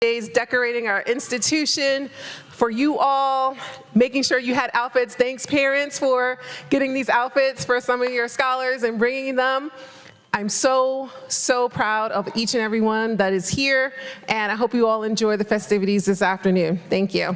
days decorating our institution for you all, making sure you had outfits. Thanks, parents, for getting these outfits for some of your scholars and bringing them. I'm so proud of each and every one that is here, and I hope you all enjoy the festivities this afternoon. Thank you.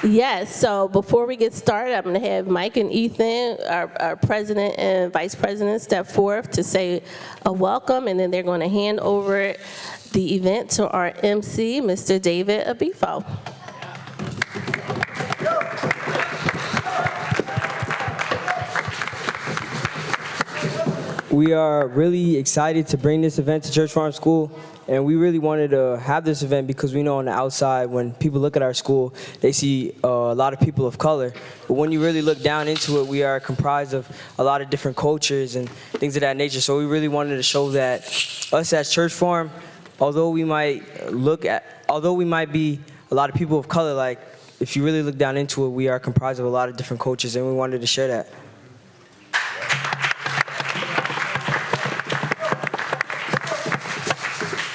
Yes, so before we get started, I'm going to have Mike and Ethan, our president and vice president, step forth to say a welcome, and then they're going to hand over the event to our MC, Mr. David Abifo. We are really excited to bring this event to Church Farm School, and we really wanted to have this event because we know on the outside when people look at our school, they see a lot of people of color. But when you really look down into it, we are comprised of a lot of different cultures and things of that nature. So we really wanted to show that us as Church Farm, although we might be a lot of people of color, like if you really look down into it, we are comprised of a lot of different cultures, and we wanted to share that.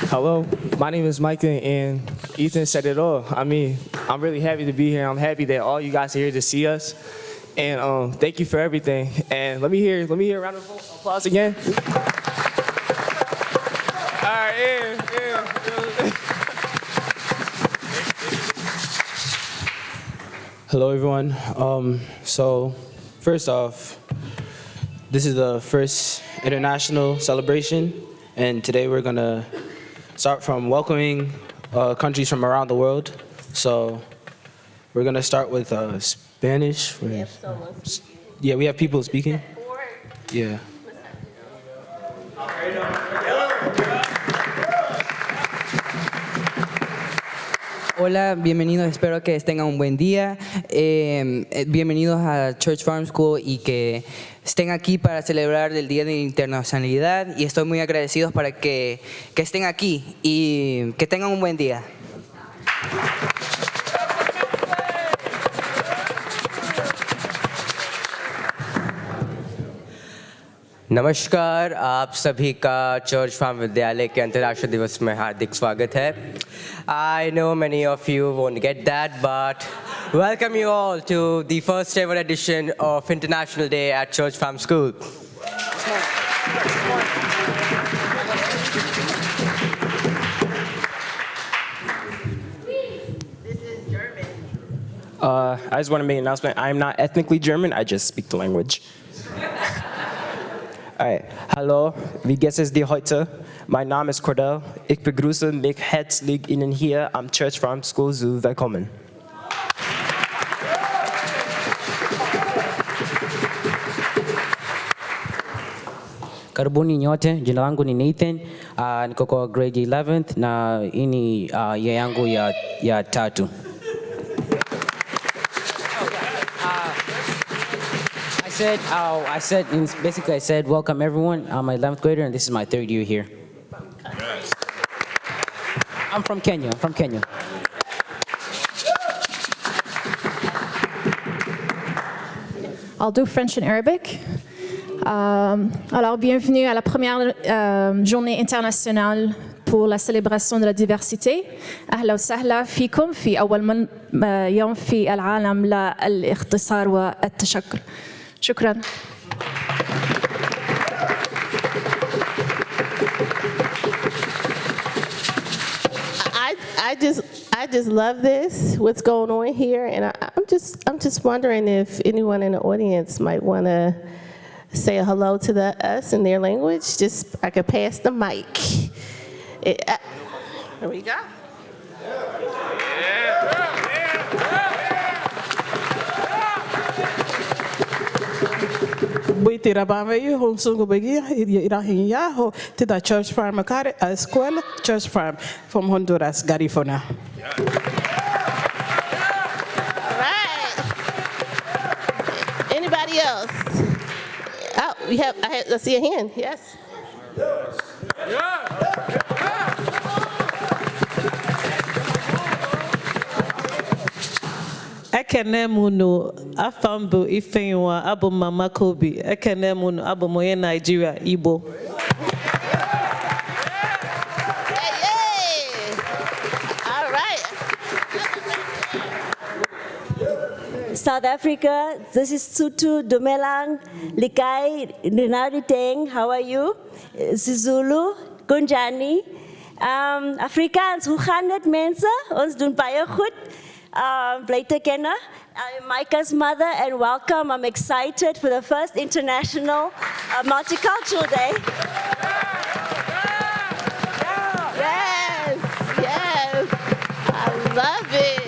Hello, my name is Micah, and Ethan said it all. I mean, I'm really happy to be here. I'm happy that all you guys are here to see us, and thank you for everything. And let me hear a round of applause again. All right, yeah. Hello, everyone. So, first off, this is the first international celebration, and today we're gonna start from welcoming countries from around the world. So we're gonna start with Spanish. Yeah, we have people speaking. Yeah. Hola, bienvenidos, espero que tengan un buen día. Bienvenidos a Church Farm School y que estén aquí para celebrar el Día de Internacionalidad, y estoy muy agradecido para que estén aquí y que tengan un buen día. नमस्कार, आप सभी का church farm विद्यालय के अंतर्राष्ट्रीय दिवस में हार्दिक स्वागत है. I know many of you won't get that, but welcome you all to the first ever edition of International Day at Church Farm School. This is German. I just want to make an announcement. I'm not ethnically German, I just speak the language. Alright, hallo, wie geht es dir heute? Mein Name ist Cordell. Ich begrüße mich herzlich Ihnen hier am Church Farm School zu willkommen. Karibuni nyote, jina langu ni Nathan, niko kwa grade 11th na hii ni ya yangu ya tatu. I said, welcome everyone. I'm an 11th grader and this is my third year here. Yes. I'm from Kenya. I'll do French and Arabic. Alors, bienvenue à la première journée internationale pour la célébration de la diversité. أهلا وسهلا فيكم في أول يوم في العالم للاختصار والتشكل. شكرا. I just love this, what's going on here, and I'm just wondering if anyone in the audience might want to say a hello to us in their language. Just, I could pass the mic. Here we go. Buitirabame Sungu Begia, Irahiyaho, to the Church Farm School, Church Farm from Honduras, Garifuna. All right. Anybody else? Oh, I see a hand, yes. Ekene munu afambu ifenywa abu Mama Kobi. Ekene munu abu moye Nigeria Igbo. South Africa. This is Sutu Dumelang, Likai, Rinari Teng. How are you? Sizulu, Kunjani. Afrikaans, hoe gaan het mensen? Ons doen baie goed. Bly te kennen. I'm Micah's mother and welcome. I'm excited for the first International Multicultural Day. Yes, yes. I love it.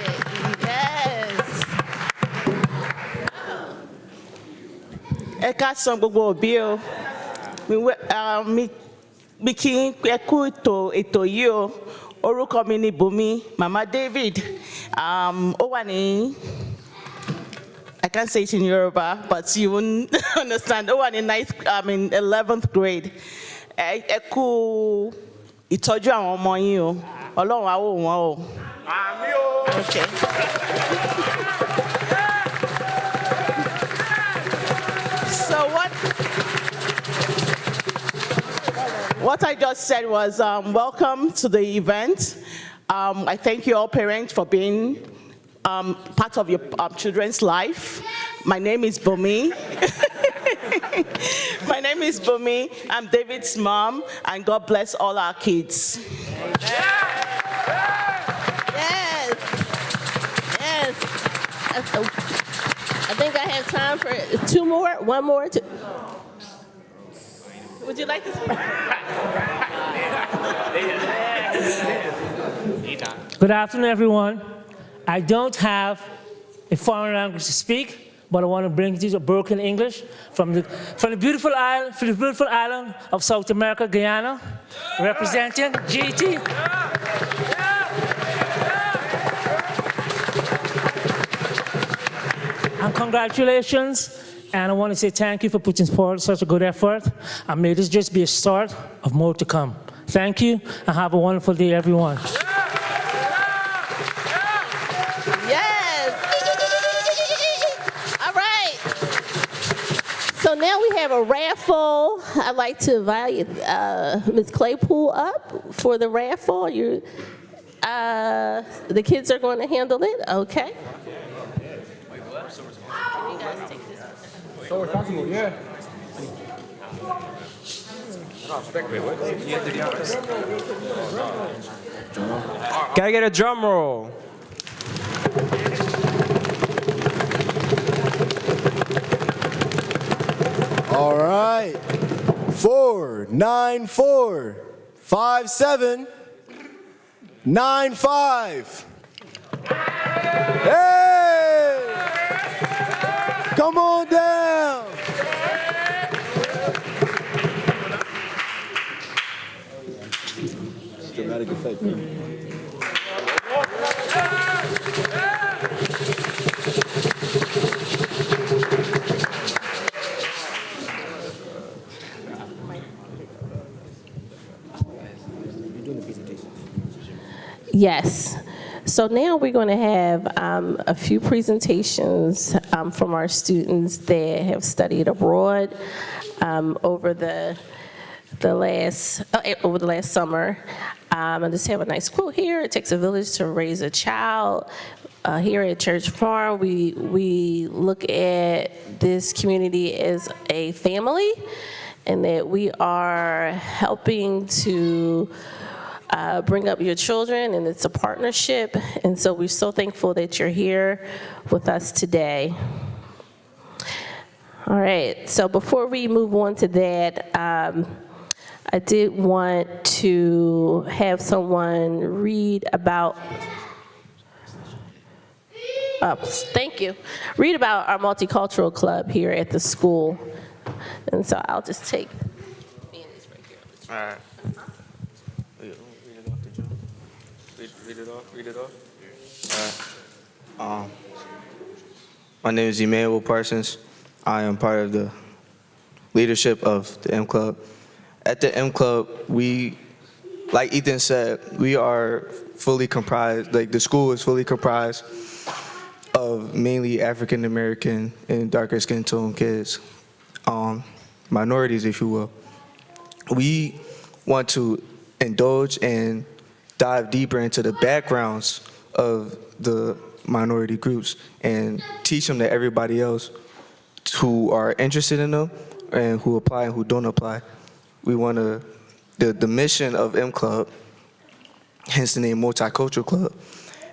Yes. Eka san gbogbo òbí o. Mi kí ẹ kú ètò yìí o. Orúkọ mi ni Bùnmi, Mama David. Ó wà ní, I can't say it in Yoruba, but you won't understand. Ó wà ní 11th grade. Ẹ kú ìtọ́jú àwọn ọmọ yín o. Ọlọ́run á wò wọ́n o. Àmín o. Okay. So what I just said was welcome to the event. I thank you all parents for being part of your children's life. My name is Bùnmi. My name is Bùnmi. I'm David's mom, and God bless all our kids. Yes. Yes. I think I have time for two more, one more. Would you like to speak? Good afternoon, everyone. I don't have a foreign language to speak, but I want to bring you a broken English from the beautiful island of South America, Guyana, representing GT. And congratulations. And I want to say thank you for putting forward such a good effort. And may this just be a start of more to come. Thank you, and have a wonderful day, everyone. Yes. All right. So now we have a raffle. I'd like to invite Ms. Claypool up for the raffle. The kids are going to handle it. Okay. So responsible, yeah. Can I get a drum roll? All right. 4945795. Hey! Come on down. Dramatic effect. Yes. So now we're going to have a few presentations from our students that have studied abroad over the last summer. I just have a nice quote here. It takes a village to raise a child. Here at Church Farm, we look at this community as a family, and that we are helping to bring up your children, and it's a partnership. And so we're so thankful that you're here with us today. All right, so before we move on to that, I did want to have someone read about, read about our multicultural club here at the school. And so I'll just take, All right. Read it off. All right. My name is Emmanuel Parsons. I am part of the leadership of the M Club. At the M Club, we, like Ethan said, we are fully comprised, like the school is fully comprised of mainly African American and darker skin tone kids, minorities, if you will. We want to indulge and dive deeper into the backgrounds of the minority groups and teach them to everybody else who are interested in them and who apply and who don't apply. We want to, the mission of M Club, hence the name Multicultural Club,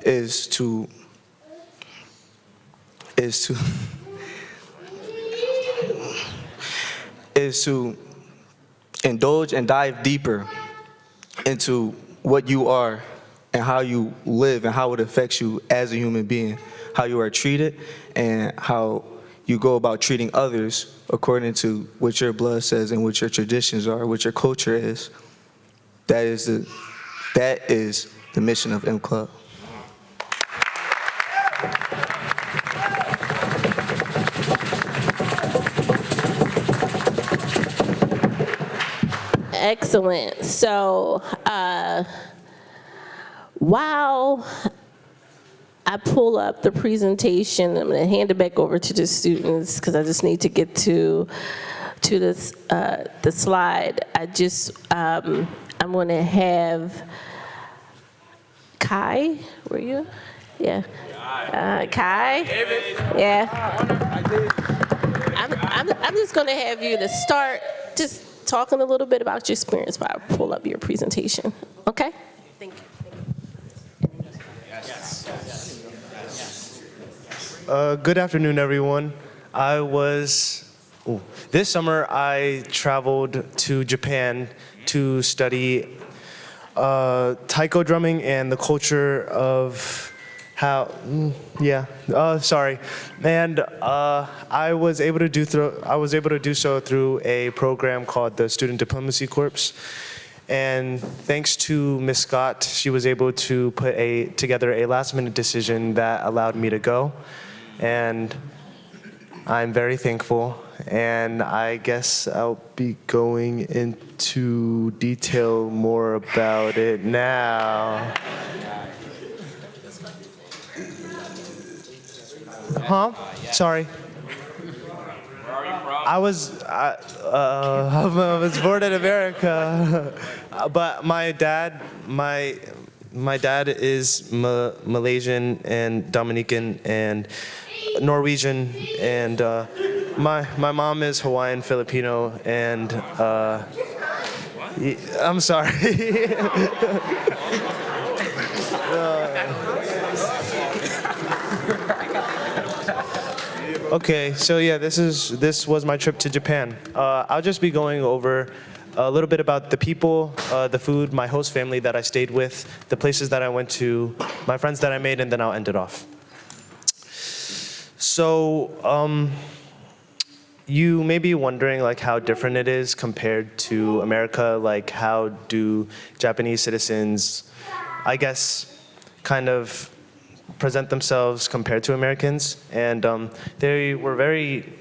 is to indulge and dive deeper into what you are and how you live and how it affects you as a human being, how you are treated and how you go about treating others according to what your blood says and what your traditions are, what your culture is. That is the mission of M Club. Excellent. So while I pull up the presentation, I'm going to hand it back over to the students because I just need to get to this the slide. I'm going to have Kai. Were you? Yeah. Kai. Yeah. I'm just going to have you to start just talking a little bit about your experience while I pull up your presentation. Okay? Thank you. Good afternoon, everyone. This summer I traveled to Japan to study taiko drumming and the culture of And I was able to do so through a program called the Student Diplomacy Corps. And thanks to Ms. Scott, she was able to put together a last-minute decision that allowed me to go. And I'm very thankful. And I guess I'll be going into detail more about it now. Huh? Sorry. Where are you from? I was born in America, but my dad is Malaysian and Dominican and Norwegian, and my mom is Hawaiian Filipino, and I'm sorry. Okay, so yeah, this was my trip to Japan. I'll just be going over a little bit about the people, the food, my host family that I stayed with, the places that I went to, my friends that I made, and then I'll end it off. So, you may be wondering like how different it is compared to America. Like how do Japanese citizens, I guess, kind of present themselves compared to Americans? And they were very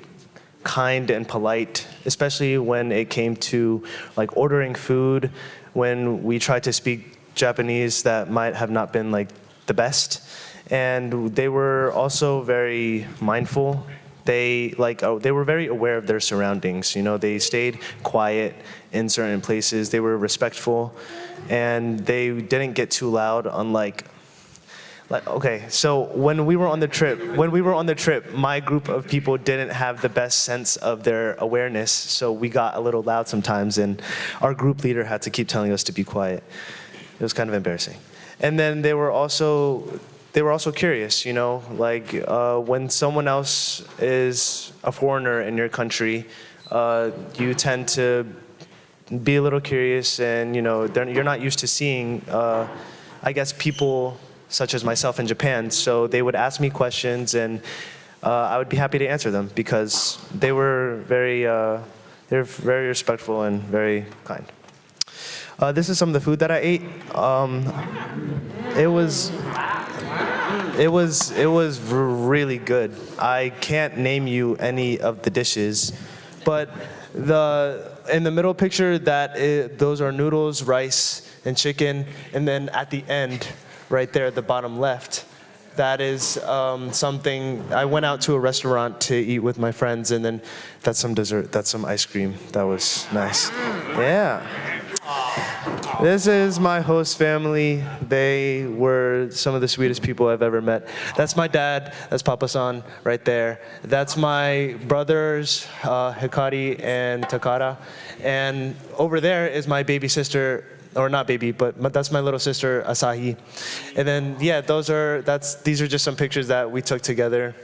kind and polite, especially when it came to like ordering food. When we tried to speak Japanese, that might have not been like the best. And they were also very mindful. They were very aware of their surroundings. You know, they stayed quiet in certain places. They were respectful, and they didn't get too loud. Okay, so when we were on the trip, my group of people didn't have the best sense of their awareness, so we got a little loud sometimes, and our group leader had to keep telling us to be quiet. It was kind of embarrassing. And then they were also curious, you know, like when someone else is a foreigner in your country, you tend to be a little curious, and you know, you're not used to seeing, I guess, people such as myself in Japan. So they would ask me questions, and I would be happy to answer them because they were they're very respectful and very kind. This is some of the food that I ate. It was really good. I can't name you any of the dishes, but in the middle picture, those are noodles, rice, and chicken, and then at the end, right there at the bottom left, that is something. I went out to a restaurant to eat with my friends, and then that's some dessert. That's some ice cream. That was nice. Yeah. This is my host family. They were some of the sweetest people I've ever met. That's my dad. That's Papa-san right there. That's my brothers, Hikari and Takara. And over there is my baby sister, or not baby, but that's my little sister, Asahi. And then, yeah, these are just some pictures that we took together.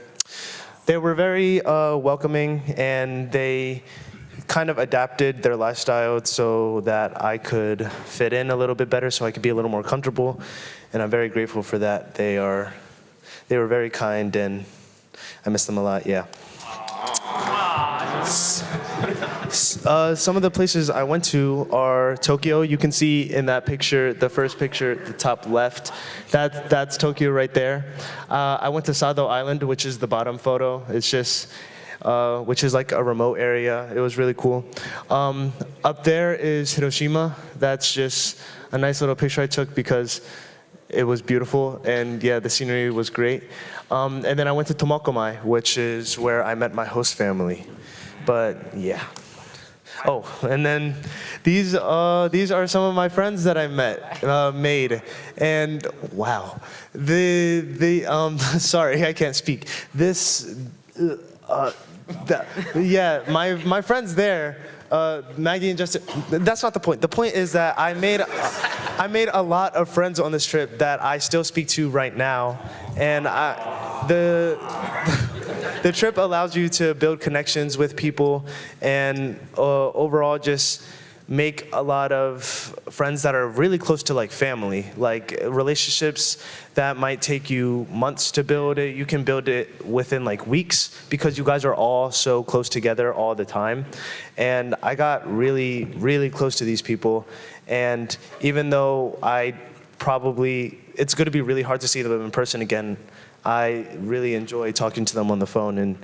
They were very welcoming, and they kind of adapted their lifestyle so that I could fit in a little bit better, so I could be a little more comfortable. And I'm very grateful for that. They were very kind, and I miss them a lot, yeah. Some of the places I went to are Tokyo. You can see in that picture, the first picture, the top left, that's Tokyo right there. I went to Sado Island, which is the bottom photo. It's just, which is like a remote area. It was really cool. Up there is Hiroshima. That's just a nice little picture I took because it was beautiful, and yeah, the scenery was great. And then I went to Tomokomai, which is where I met my host family. But yeah. Oh, and then these are some of my friends that I made, and wow, sorry, I can't speak. Yeah, my friends there, Maggie and Justin. That's not the point. The point is that I made a lot of friends on this trip that I still speak to right now, and the trip allows you to build connections with people and overall just make a lot of friends that are really close to like family, like relationships that might take you months to build it. You can build it within like weeks because you guys are all so close together all the time. And I got really, really close to these people. And even though it's going to be really hard to see them in person again, I really enjoy talking to them on the phone and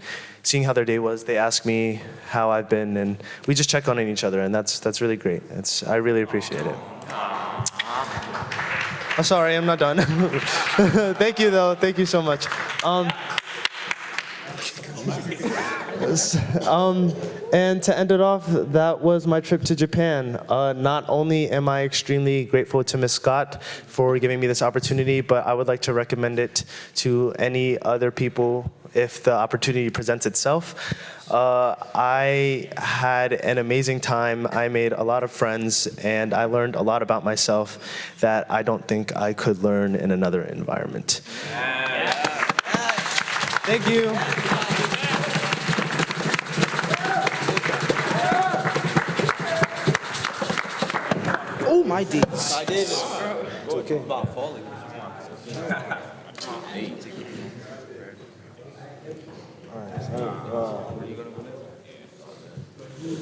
seeing how their day was. They ask me how I've been, and we just check on each other, and that's really great. I really appreciate it. I'm sorry, I'm not done. Thank you, though. Thank you so much. And to end it off, that was my trip to Japan. Not only am I extremely grateful to Ms. Scott for giving me this opportunity, but I would like to recommend it to any other people if the opportunity presents itself. I had an amazing time. I made a lot of friends, and I learned a lot about myself that I don't think I could learn in another environment. Thank you. Oh, my days. Hi, David. It's okay. About falling.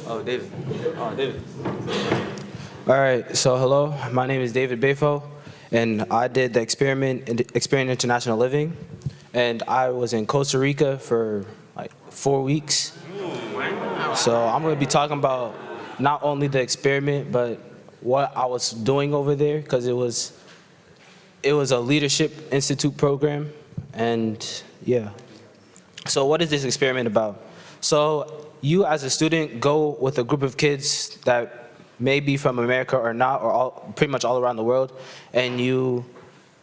Oh, David. Oh, David. All right, so hello. My name is David Bafo, and I did the Experiment International Living, and I was in Costa Rica for like 4 weeks. So I'm going to be talking about not only the experiment, but what I was doing over there, because it was a Leadership Institute program, and yeah. So what is this experiment about? So you as a student go with a group of kids that may be from America or not, or pretty much all around the world, and you,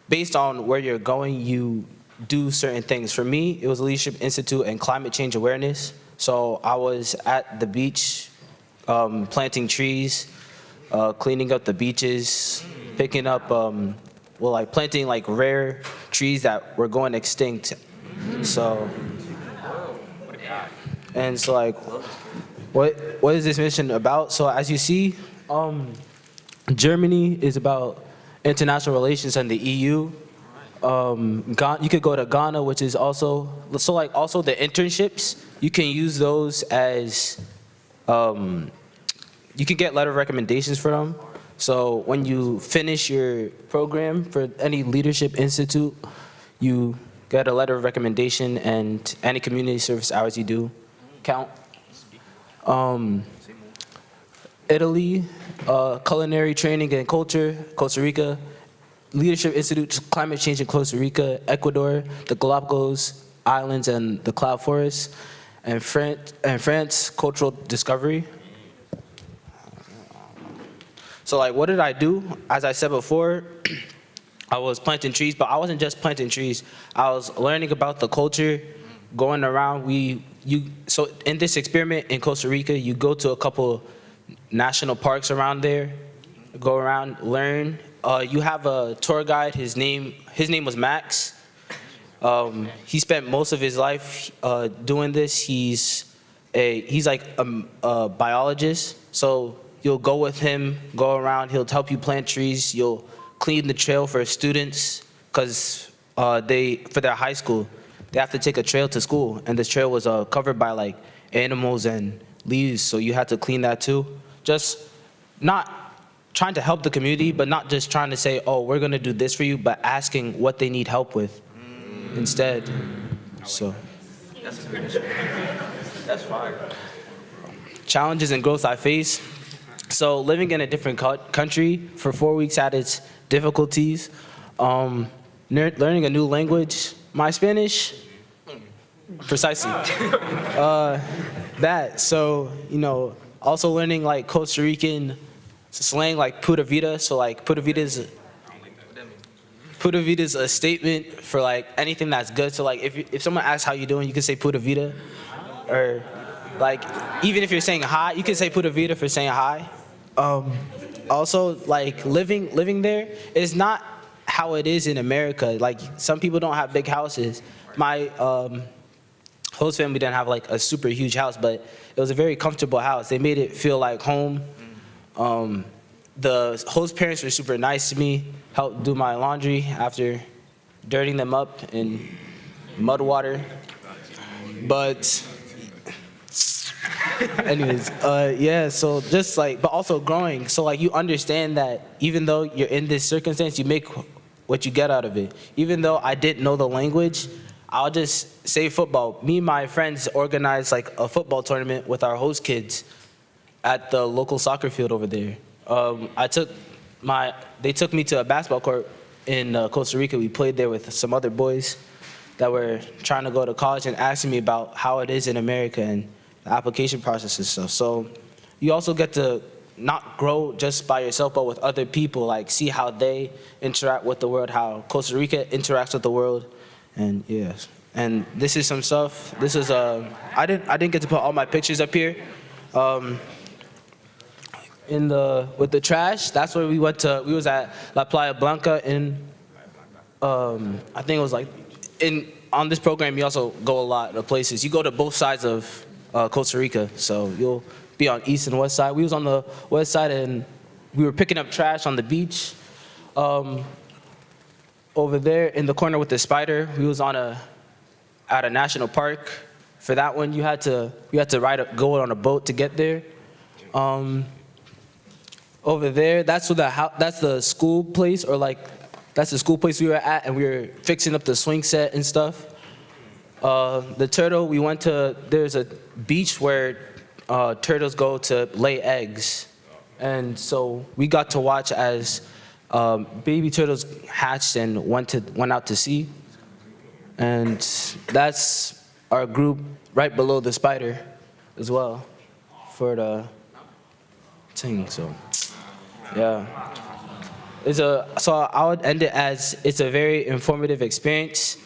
based on where you're going, you do certain things. For me, it was Leadership Institute and climate change awareness. So I was at the beach, planting trees, cleaning up the beaches, picking up, planting like rare trees that were going extinct. So, and so like, what is this mission about? So as you see, Germany is about international relations and the EU. You could go to Ghana, which is also the internships. You can use those as, you can get letter of recommendations for them. So when you finish your program for any Leadership Institute, you get a letter of recommendation, and any community service hours you do count. Italy, culinary training and culture, Costa Rica, Leadership Institute, climate change in Costa Rica, Ecuador, the Galapagos Islands and the Cloud Forest, and France, cultural discovery. So like, what did I do? As I said before, I was planting trees, but I wasn't just planting trees. I was learning about the culture, going around. So in this experiment in Costa Rica, you go to a couple national parks around there, go around, learn. You have a tour guide. His name was Max. He spent most of his life doing this. He's like a biologist. So you'll go with him, go around. He'll help you plant trees. You'll clean the trail for students because for their high school, they have to take a trail to school, and this trail was covered by like animals and leaves. So you had to clean that too. Just not trying to help the community, but not just trying to say, oh, we're gonna do this for you, but asking what they need help with instead. So. That's a good issue. That's fire. Challenges and growth I face. So living in a different country for 4 weeks had its difficulties. Learning a new language, my Spanish, precisely. That, so, also learning like Costa Rican slang like pura vida. So like pura vida is a statement for like anything that's good. So like if someone asks how you doing, you can say pura vida. Or like even if you're saying hi, you can say pura vida for saying hi. Also like living there is not how it is in America. Like some people don't have big houses. My host family didn't have like a super huge house, but it was a very comfortable house. They made it feel like home. The host parents were super nice to me, helped do my laundry after dirtying them up in mud water. But anyways, yeah, so just like, but also growing. So like you understand that even though you're in this circumstance, you make what you get out of it. Even though I didn't know the language, I'll just say football. Me and my friends organized like a football tournament with our host kids at the local soccer field over there. They took me to a basketball court in Costa Rica. We played there with some other boys that were trying to go to college and asking me about how it is in America and the application process and stuff. So you also get to not grow just by yourself, but with other people, like see how they interact with the world, how Costa Rica interacts with the world, and yeah. And this is some stuff. This is I didn't get to put all my pictures up here. With the trash, that's where we went to. We was at La Playa Blanca in, I think it was like, on this program you also go a lot of places. You go to both sides of Costa Rica, so you'll be on east and west side. We was on the west side and we were picking up trash on the beach. Over there in the corner with the spider, we was at a national park. For that one, you had to go on a boat to get there. Over there, that's the school place, or like, that's the school place we were at, and we were fixing up the swing set and stuff. The turtle, we went to, there's a beach where turtles go to lay eggs. And so we got to watch as baby turtles hatched and went out to sea. And that's our group right below the spider as well for the thing, so. Yeah. So I would end it as it's a very informative experience.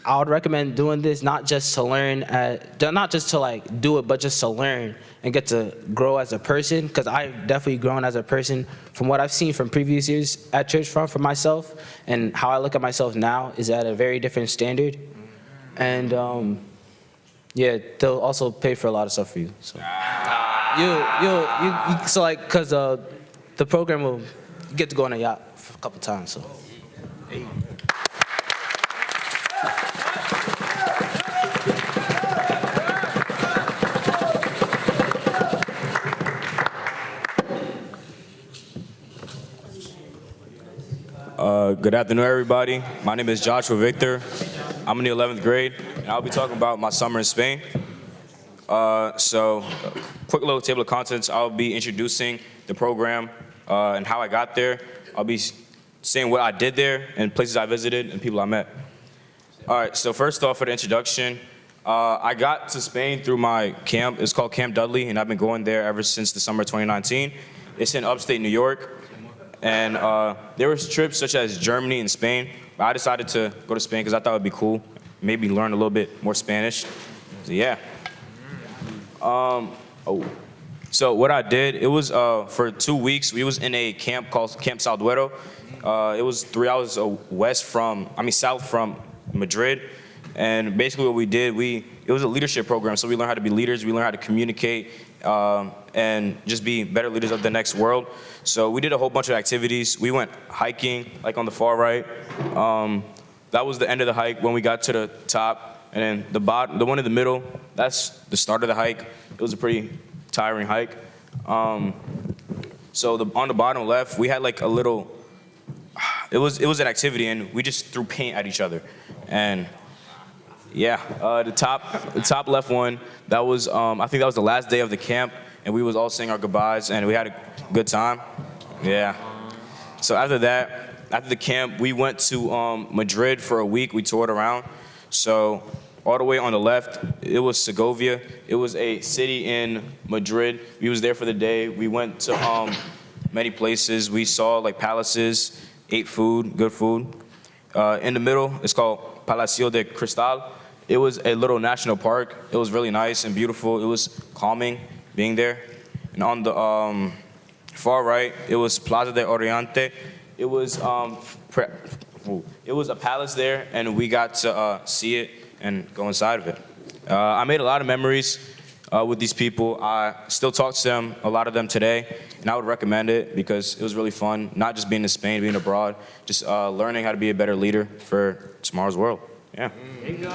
I would recommend doing this not just to learn, not just to like do it, but just to learn and get to grow as a person. Because I've definitely grown as a person from what I've seen from previous years at Church Farm for myself, and how I look at myself now is at a very different standard. And yeah, they'll also pay for a lot of stuff for you. So so like, cause the program will get to go on a yacht for a couple times. So. Hey. Good afternoon, everybody. My name is Joshua Victor. I'm in the 11th grade, and I'll be talking about my summer in Spain. So, quick little table of contents. I'll be introducing the program and how I got there. I'll be saying what I did there and places I visited and people I met. All right, so first off, for the introduction, I got to Spain through my camp. It's called Camp Dudley, and I've been going there ever since the summer of 2019. It's in upstate New York. And there were trips such as Germany and Spain. But I decided to go to Spain because I thought it would be cool. Maybe learn a little bit more Spanish. So yeah. So what I did, it was for 2 weeks. We was in a camp called Camp Salduero. It was 3 hours south from Madrid. And basically what we did, it was a leadership program. So we learned how to be leaders. We learned how to communicate and just be better leaders of the next world. So we did a whole bunch of activities. We went hiking, like on the far right. That was the end of the hike when we got to the top. And then the one in the middle, that's the start of the hike. It was a pretty tiring hike. So on the bottom left, we had like a little, it was an activity and we just threw paint at each other. And yeah, the top left one, that was, I think that was the last day of the camp and we was all saying our goodbyes and we had a good time. Yeah. So after the camp, we went to Madrid for a week. We toured around. So all the way on the left, it was Segovia. It was a city in Madrid. We was there for the day. We went to many places. We saw like palaces, ate food, good food. In the middle, it's called Palacio de Cristal. It was a little national park. It was really nice and beautiful. It was calming being there. And on the far right, it was Plaza de Oriente. It was a palace there, and we got to see it and go inside of it. I made a lot of memories with these people. I still talk to them, a lot of them today, and I would recommend it because it was really fun, not just being in Spain, being abroad, just learning how to be a better leader for tomorrow's world. Yeah. There you go.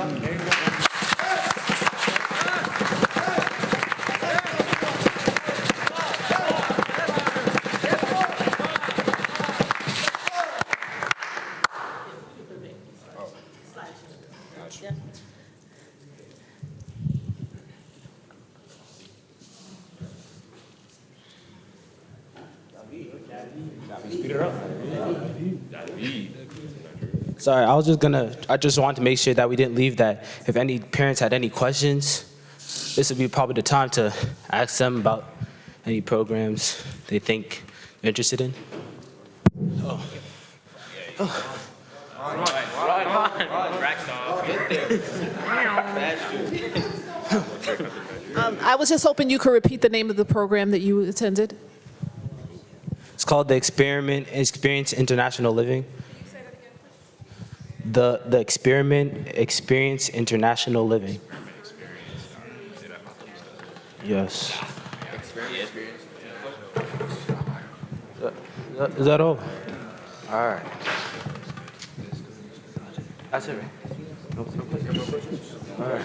Sorry, I just wanted to make sure that we didn't leave that. If any parents had any questions, this would be probably the time to ask them about any programs they think they're interested in. I was just hoping you could repeat the name of the program that you attended. It's called the Experience International Living. The Experience International Living. Yes. Is that all? All right. That's it, right? All right.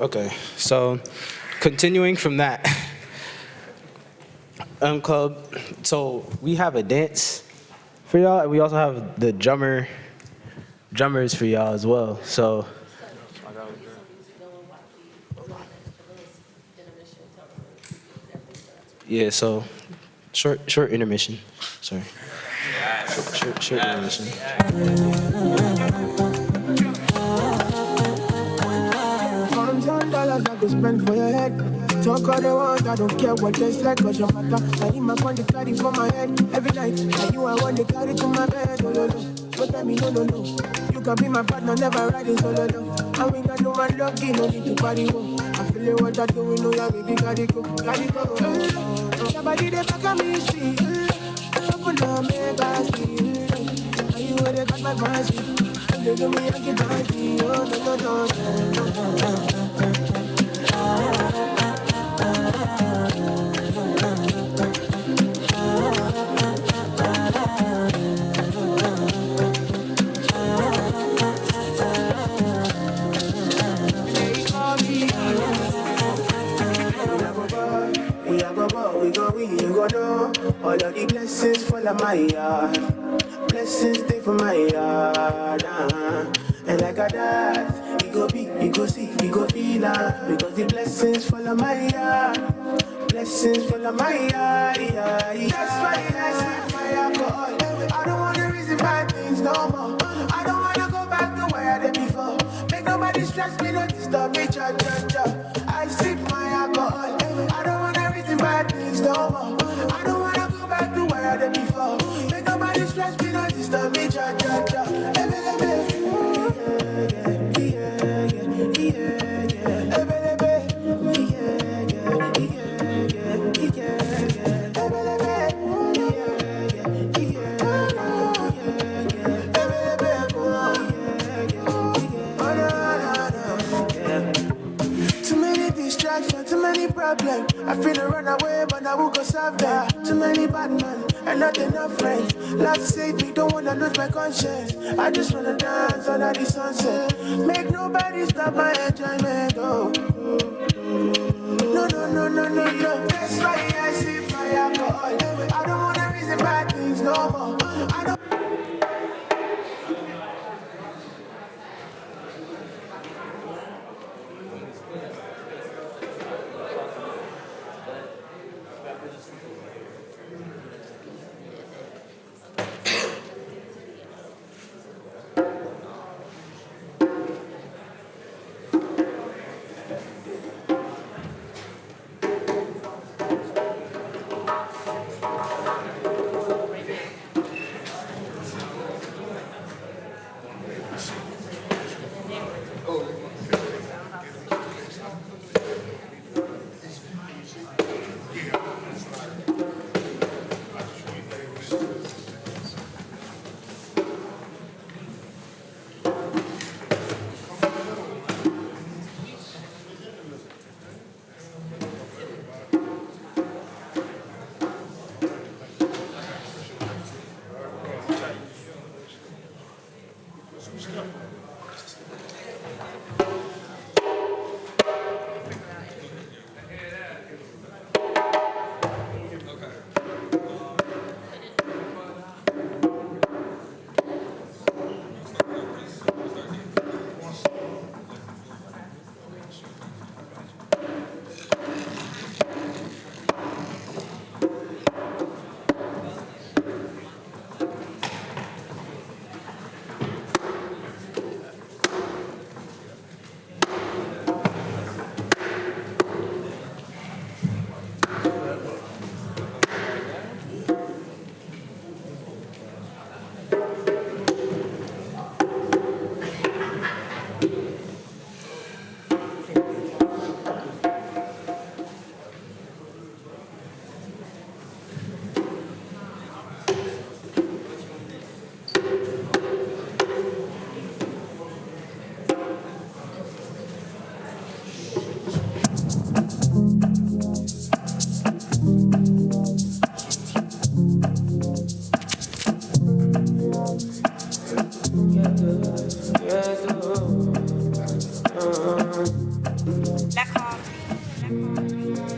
Okay, so continuing from that, club. So we have a dance for y'all, and we also have the drummers for y'all as well. So. Yeah, so short intermission. Sorry. Short intermission. $1,000 I could spend for your head. Talk all they want, I don't care what they say, cause your matter. I need my one to carry for my head every night. And you I want to carry to my bed, oh no no. Don't tell me no no no. You can be my partner, never riding solo no. And we got no one lucky, no need to party go. I feel it what I do, we know ya baby, gotta go. Your body they back at me, see. Open up, make us see. And you where they got my fancy. And they do me, I get fancy, oh no no no. All of the blessings fall on my yard. Blessings stay for my yard. And like a that, you go be, you go see, you go feel because the blessings fall on my yard. Blessings fall on my yard. That's why I sip my alcohol. I don't want to reason bad things no more. I don't want to go back to where I did before. Make nobody stress me, don't disturb me, I sip my alcohol. I don't want to reason bad things no more. them before. Make nobody stress me, not disturb me, cha cha cha. Too many distractions, too many problems. I feel to run away, but I will go solve them. Too many bad men and not enough friends. Love save me, don't wanna lose my conscience. I just wanna dance under the sunset. Make nobody stop my enjoyment. Oh, no, no, no, no, no, no. That's why I sip my alcohol. I don't wanna reason bad things no more. I don't.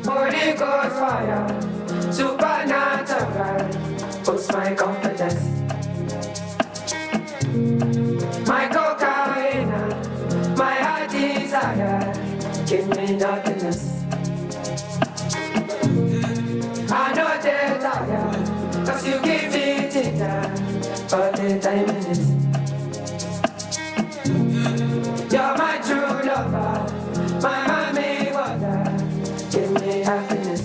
Holy Ghost fire, supernatural, boost my confidence. My cocaine, my heart desire, give me happiness. I know they're tired, cause you give me ginger, all the time in it. You're my true lover, my mommy water, give me happiness.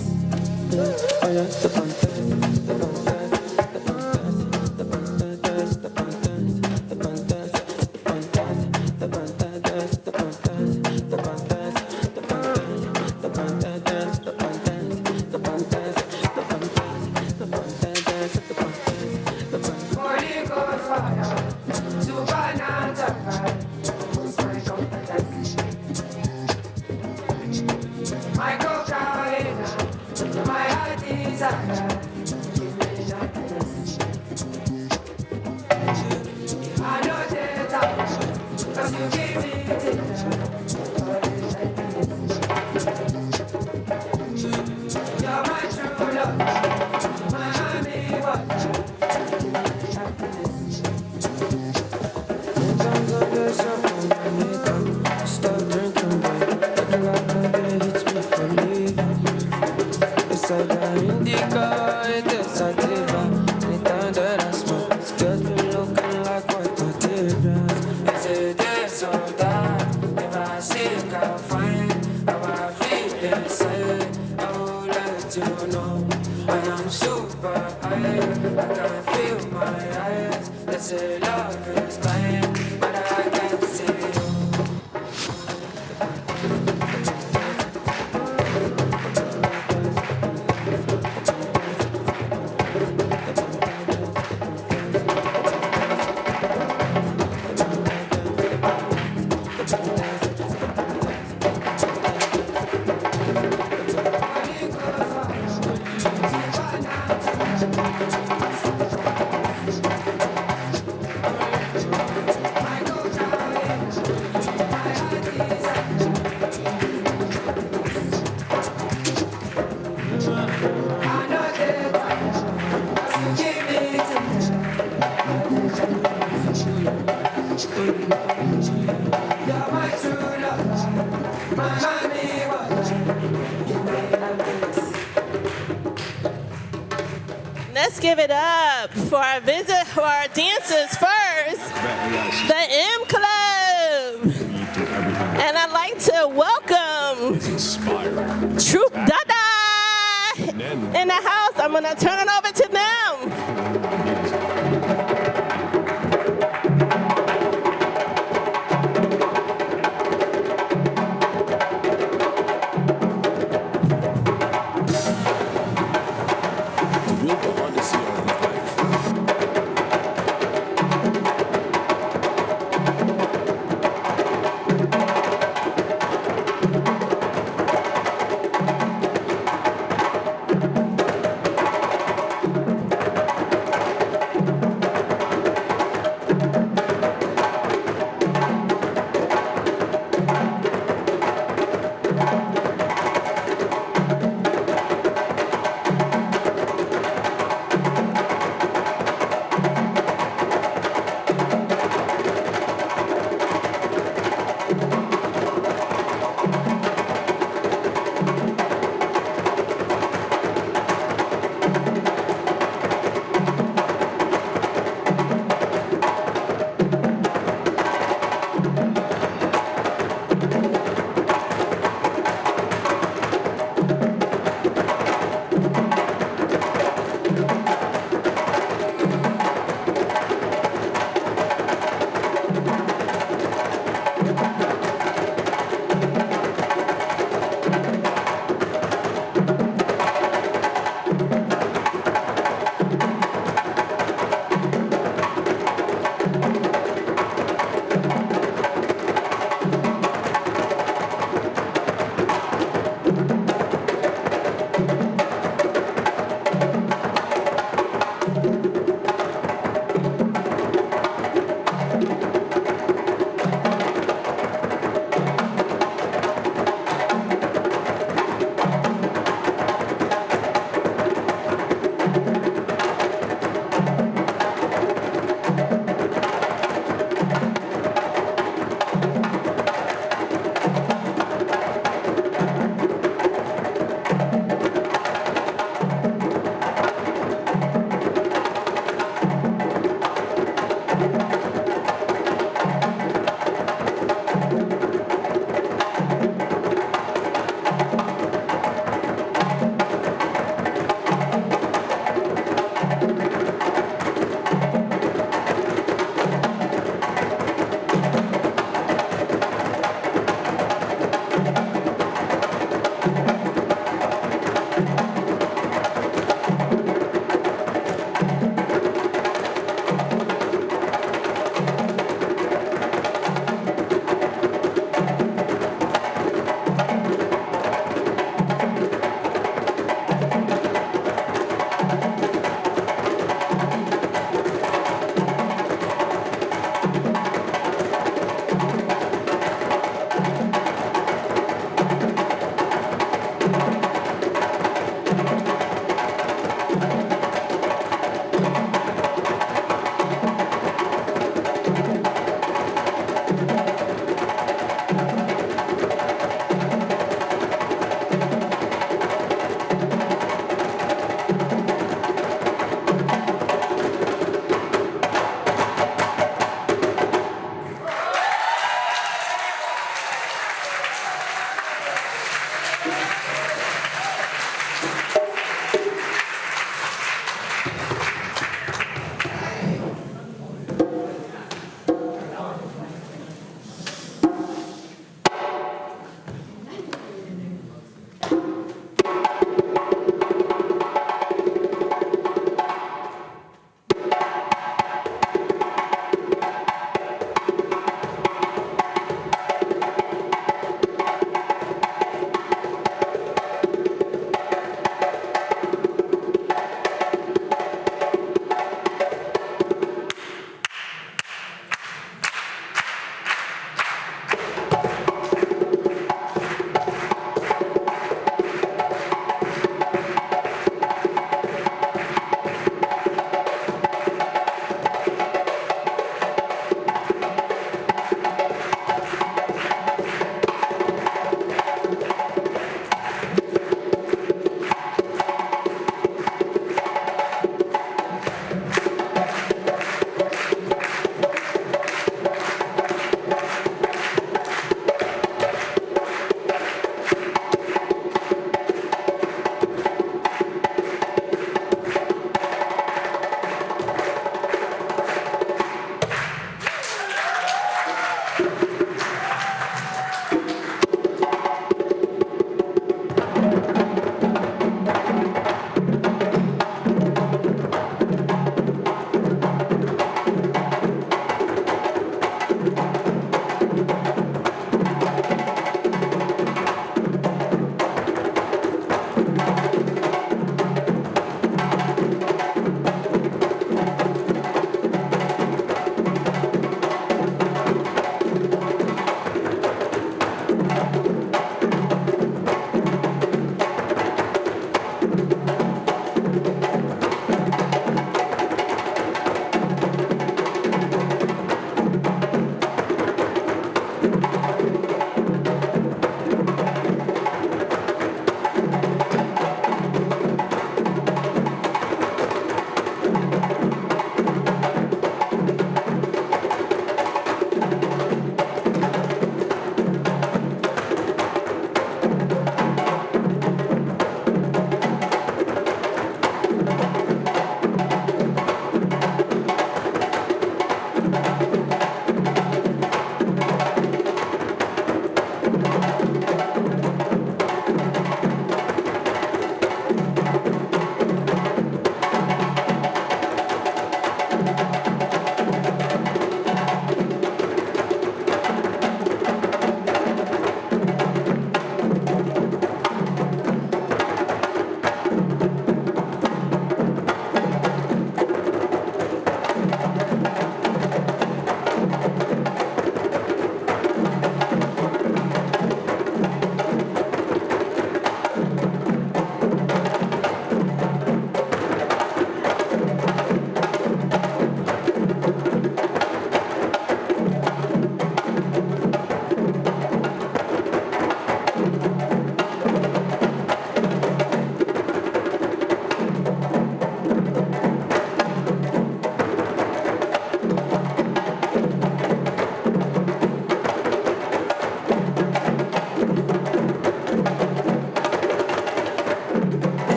Oh yeah, the fantastic, the fantastic, the fantastic, the fantastic, the fantastic, the fantastic, the fantastic, the fantastic, the fantastic, the fantastic, the fantastic, the fantastic, the fantastic, the fantastic, the fantastic, the fantastic, the fantastic. Holy Ghost fire, supernatural, boost my confidence. My cocaine, my heart desire, give me happiness. I know they're tired, cause you give me ginger, all the happiness. You're my true love, my honey water, give me happiness. Sometimes I get yourself on my makeup, start drinking, babe, looking like my day hits me for leaving. It's like an indica. super high. I can feel my eyes. They say love is blind, but I can see you. Let's give it up for our dancers first, the M Club. And I'd like to welcome Troop Dada in the house. I'm gonna turn it over to them.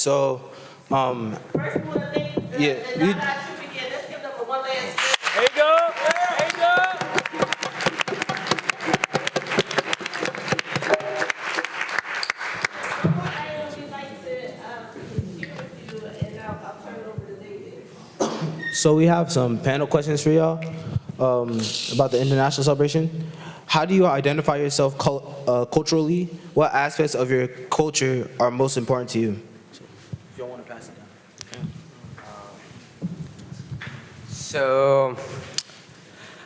So, yeah. There you go. There you go. So we have some panel questions for y'all about the international celebration. How do you identify yourself culturally? What aspects of your culture are most important to you? If you want to pass it down. So,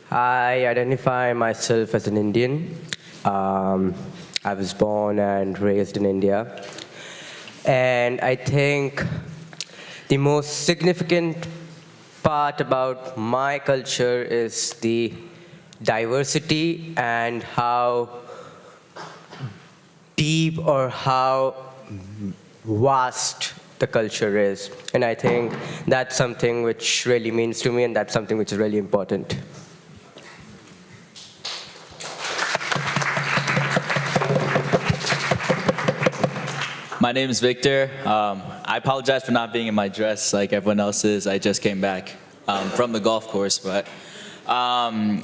I identify myself as an Indian. I was born and raised in India. And I think the most significant part about my culture is the diversity and how deep or how vast the culture is. And I think that's something which really means to me, and that's something which is really important. My name is Victor. I apologize for not being in my dress like everyone else is. I just came back from the golf course, but I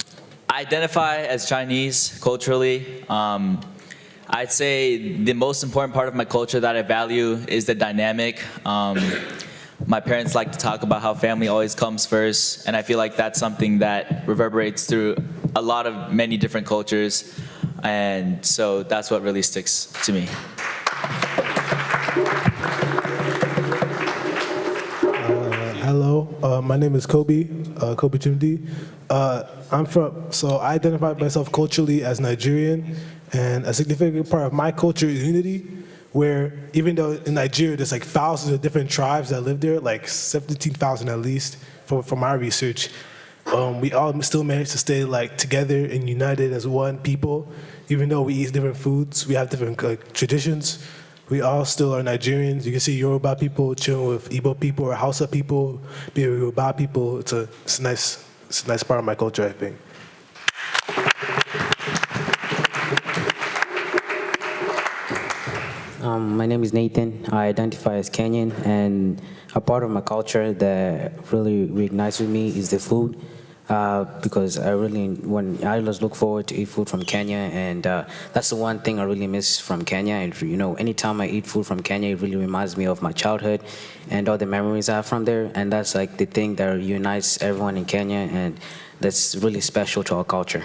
identify as Chinese culturally. I'd say the most important part of my culture that I value is the dynamic. My parents like to talk about how family always comes first, and I feel like that's something that reverberates through a lot of many different cultures, and so that's what really sticks to me. Hello, my name is Kobe Chimdi. So I identify myself culturally as Nigerian, and a significant part of my culture is unity, where even though in Nigeria there's like thousands of different tribes that live there, like 17,000 at least, from my research, we all still manage to stay like together and united as one people. Even though we eat different foods, we have different traditions, we all still are Nigerians. You can see Yoruba people chilling with Igbo people or Hausa people, being Yoruba people. It's a nice part of my culture, I think. My name is Nathan. I identify as Kenyan, and a part of my culture that really reignites with me is the food. Because when I always look forward to eat food from Kenya, and that's the one thing I really miss from Kenya. And anytime I eat food from Kenya, it really reminds me of my childhood and all the memories I have from there. And that's like the thing that unites everyone in Kenya, and that's really special to our culture.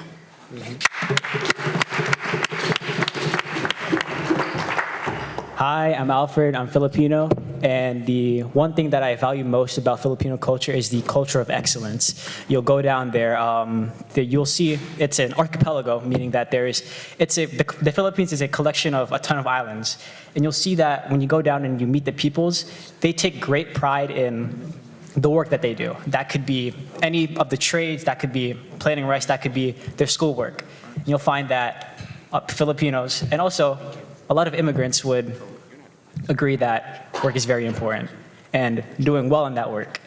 Hi, I'm Alfred. I'm Filipino. And the one thing that I value most about Filipino culture is the culture of excellence. You'll go down there, you'll see it's an archipelago, meaning that the Philippines is a collection of a ton of islands. And you'll see that when you go down and you meet the peoples, they take great pride in the work that they do. That could be any of the trades, that could be planting rice, that could be their schoolwork. And you'll find that Filipinos, and also a lot of immigrants would agree that work is very important, and doing well in that work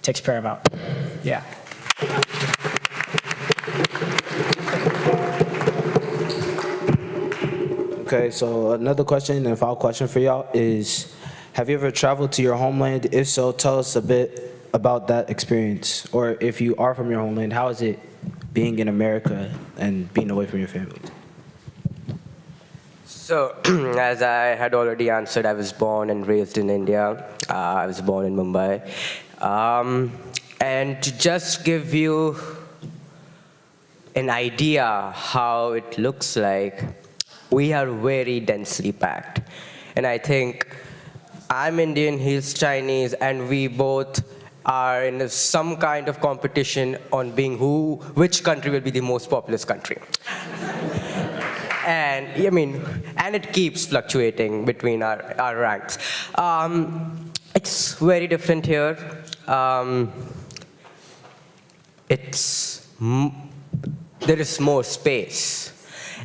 takes paramount. Yeah. Okay, so another question and follow-up question for y'all is, have you ever traveled to your homeland? If so, tell us a bit about that experience. Or if you are from your homeland, how is it being in America and being away from your family? So, as I had already answered, I was born and raised in India. I was born in Mumbai. And to just give you an idea how it looks like, we are very densely packed. And I think I'm Indian, he's Chinese, and we both are in some kind of competition on being which country will be the most populous country. And and it keeps fluctuating between our ranks. It's very different here. There is more space.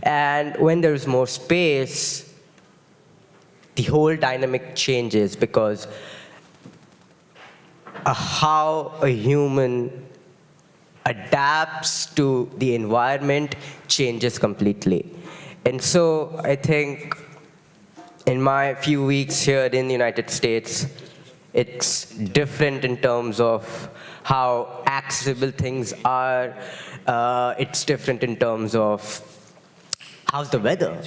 And when there is more space, the whole dynamic changes, because how a human adapts to the environment changes completely. And so I think in my few weeks here in the United States, it's different in terms of how accessible things are. It's different in terms of how's the weather.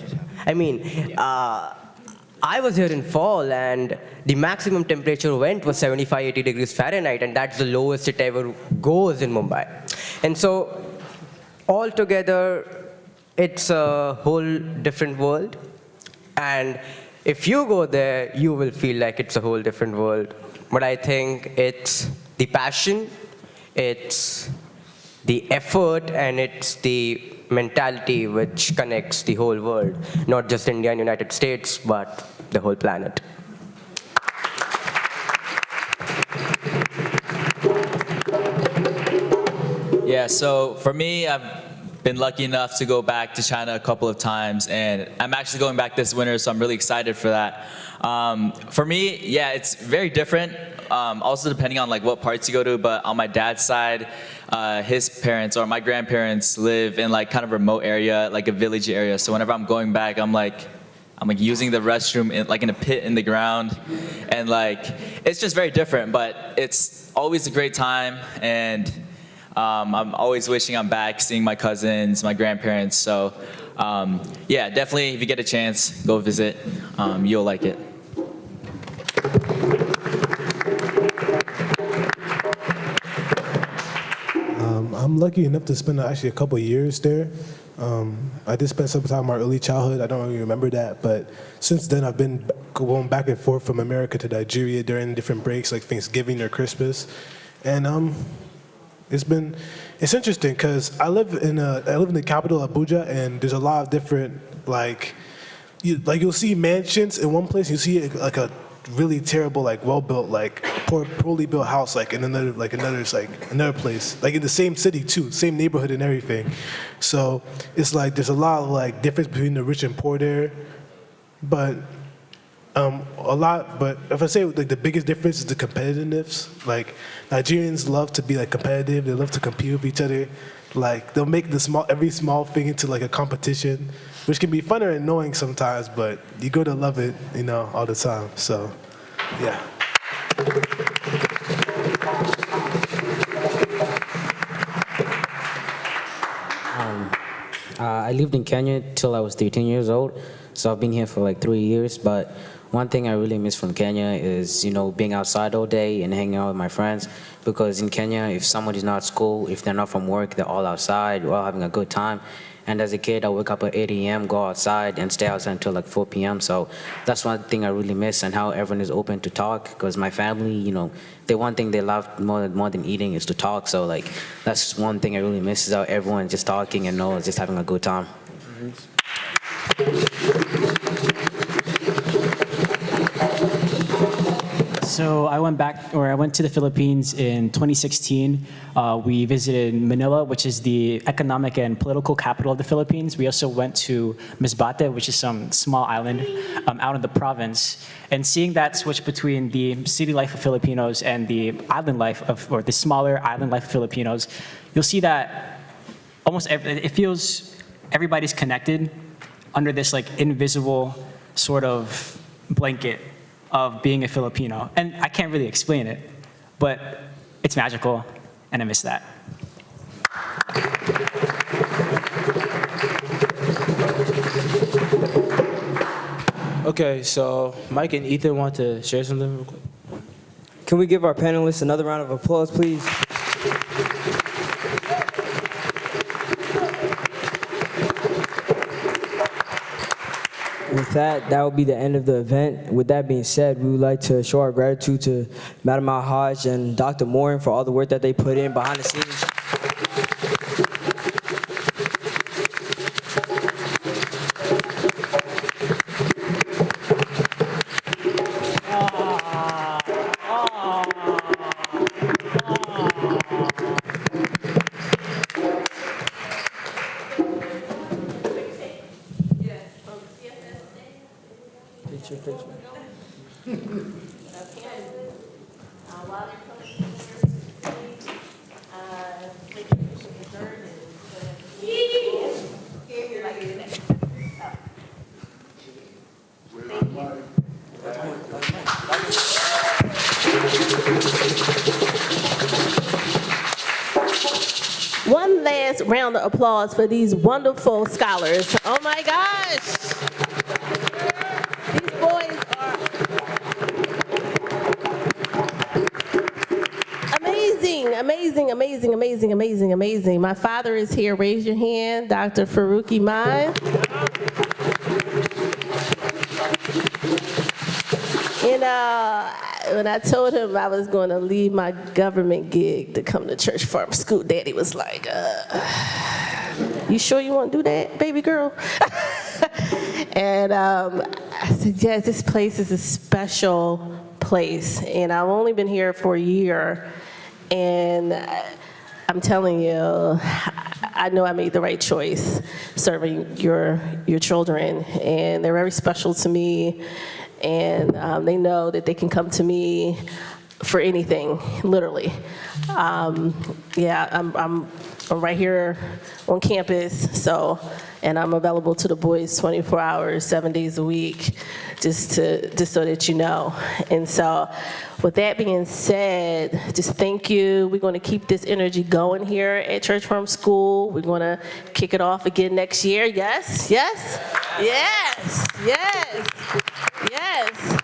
I was here in fall and the maximum temperature went was 75, 80 degrees Fahrenheit, and that's the lowest it ever goes in Mumbai. And so altogether, it's a whole different world. And if you go there, you will feel like it's a whole different world. But I think it's the passion, it's the effort, and it's the mentality which connects the whole world, not just India and United States, but the whole planet. Yeah, so for me, I've been lucky enough to go back to China a couple of times, and I'm actually going back this winter, so I'm really excited for that. For me, yeah, it's very different, also depending on like what parts you go to, but on my dad's side, his parents or my grandparents live in like kind of a remote area, like a village area, so whenever I'm going back, I'm like using the restroom in a pit in the ground, and like, it's just very different, but it's always a great time, and I'm always wishing I'm back, seeing my cousins, my grandparents. So yeah, definitely if you get a chance, go visit. You'll like it. I'm lucky enough to spend actually a couple of years there. I did spend some time in my early childhood. I don't really remember that, but since then I've been going back and forth from America to Nigeria during different breaks like Thanksgiving or Christmas, and it's interesting because I live in the capital, Abuja, and there's a lot of different you'll see mansions in one place, you see like a really terrible well-built poorly built house in another place, like in the same city too, same neighborhood and everything. So it's like there's a lot of difference between the rich and poor there, but but if I say the biggest difference is the competitiveness. Like Nigerians love to be competitive. They love to compete with each other. Like they'll make every small thing into a competition, which can be fun or annoying sometimes. But you go to love it, all the time. So, yeah. I lived in Kenya till I was 13 years old, so I've been here for 3 years. But one thing I really miss from Kenya is, being outside all day and hanging out with my friends. Because in Kenya, if somebody's not at school, if they're not from work, they're all outside, we're all having a good time. And as a kid, I wake up at 8 a.m., go outside, and stay outside until 4 p.m. So that's one thing I really miss, and how everyone is open to talk. Because my family, the one thing they love more than eating is to talk. So that's one thing I really miss, is how everyone just talking and just having a good time. So I went to the Philippines in 2016. We visited Manila, which is the economic and political capital of the Philippines. We also went to Masbate, which is some small island out in the province. And seeing that switch between the city life of Filipinos and the island life or the smaller island life of Filipinos, you'll see that it feels everybody's connected under this invisible sort of blanket of being a Filipino. And I can't really explain it, but it's magical, and I miss that. Okay, so Mike and Ethan want to share something real quick. Can we give our panelists another round of applause, please? With that will be the end of the event. With that being said, we would like to show our gratitude to Madam Al-Hajj and Dr. Morin for all the work that they put in behind the scenes. One last round of applause for these wonderful scholars. Oh my gosh. These boys amazing, amazing, amazing, amazing, amazing. My father is here. Raise your hand, Dr. Farouk Iman. When I told him I was going to leave my government gig to come to Church Farm School, Daddy was like, you sure you want to do that, baby girl? And I said, yes, this place is a special place. And I've only been here for a year. And I'm telling you, I know I made the right choice serving your children. And they're very special to me. And they know that they can come to me for anything, literally. Yeah, I'm right here on campus, and I'm available to the boys 24 hours, 7 days a week, just so that you know. And so, with that being said, just thank you. We're going to keep this energy going here at Church Farm School. We're going to kick it off again next year. Yes, yes, yes, yes, yes.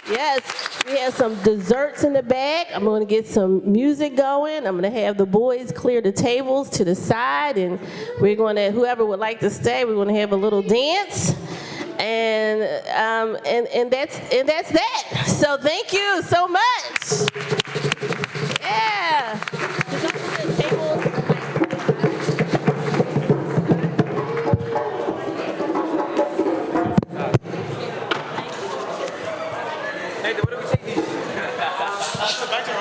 Yes, we have some desserts in the back. I'm going to get some music going. I'm going to have the boys clear the tables to the side, and we're going to, whoever would like to stay, we're going to have a little dance, and that's that. So thank you so much. Yeah. Hey, what do we take these? Back to